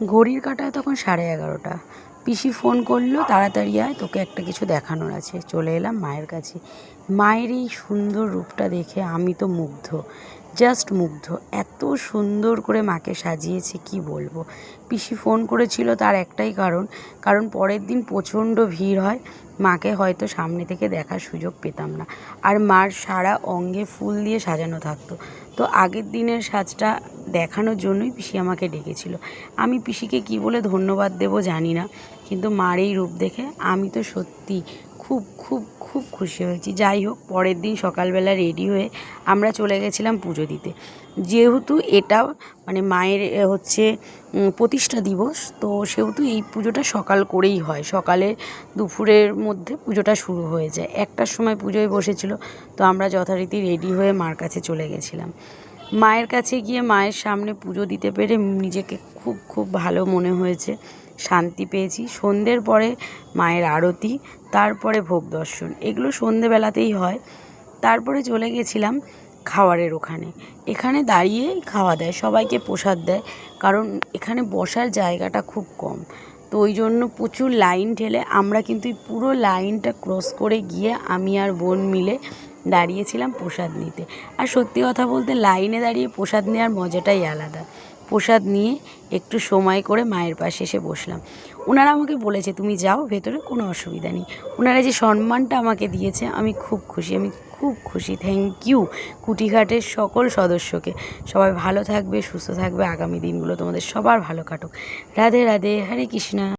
ঘড়ির কাঁটায় তখন 11:30। পিসি ফোন করলো, তাড়াতাড়ি আয়, তোকে একটা কিছু দেখানোর আছে। চলে এলাম মায়ের কাছে। মায়ের এই সুন্দর রূপটা দেখে আমি তো মুগ্ধ, জাস্ট মুগ্ধ। এত সুন্দর করে মাকে সাজিয়েছে কি বলবো। পিসি ফোন করেছিল তার একটাই কারণ পরের দিন প্রচণ্ড ভিড় হয়, মাকে হয়তো সামনে থেকে দেখার সুযোগ পেতাম না। আর মার সারা অঙ্গে ফুল দিয়ে সাজানো থাকতো। তো আগের দিনের সাজটা দেখানোর জন্যই পিসি আমাকে ডেকেছিল। আমি পিসিকে কী বলে ধন্যবাদ দেবো জানি না, কিন্তু মার এই রূপ দেখে আমি তো সত্যি খুব খুব খুব খুশি হয়েছি। যাই হোক, পরের দিন সকালবেলা রেডি হয়ে আমরা চলে গেছিলাম পুজো দিতে। যেহেতু এটা মানে মায়ের হচ্ছে প্রতিষ্ঠা দিবস, তো সেহেতু এই পুজোটা সকাল করেই হয়। সকালে দুপুরের মধ্যে পুজোটা শুরু হয়ে যায়। 1টার সময় পুজোয় বসেছিল, তো আমরা যথারীতি রেডি হয়ে মার কাছে চলে গেছিলাম। মায়ের কাছে গিয়ে মায়ের সামনে পুজো দিতে পেরে নিজেকে খুব খুব ভালো মনে হয়েছে, শান্তি পেয়েছি। সন্ধ্যের পরে মায়ের আরতি, তারপরে ভোগ দর্শন, এগুলো সন্ধেবেলাতেই হয়। তারপরে চলে গেছিলাম খাবারের ওখানে। এখানে দাঁড়িয়েই খাওয়া দেয়, সবাইকে প্রসাদ দেয়, কারণ এখানে বসার জায়গাটা খুব কম। তো ওই জন্য প্রচুর লাইন ঠেলে আমরা কিন্তু এই পুরো লাইনটা ক্রস করে গিয়ে আমি আর বোন মিলে দাঁড়িয়েছিলাম প্রসাদ নিতে। আর সত্যি কথা বলতে লাইনে দাঁড়িয়ে প্রসাদ নেওয়ার মজাটাই আলাদা। প্রসাদ নিয়ে একটু সময় করে মায়ের পাশে এসে বসলাম। ওনারা আমাকে বলেছে তুমি যাও ভেতরে, কোনো অসুবিধা নেই। ওনারা যে সম্মানটা আমাকে দিয়েছে আমি খুব খুশি, আমি খুব খুশি। থ্যাংক ইউ কুটিঘাটের সকল সদস্যকে। সবাই ভালো থাকবে, সুস্থ থাকবে, আগামী দিনগুলো তোমাদের সবার ভালো কাটুক। রাধে রাধে, হরে কৃষ্ণা।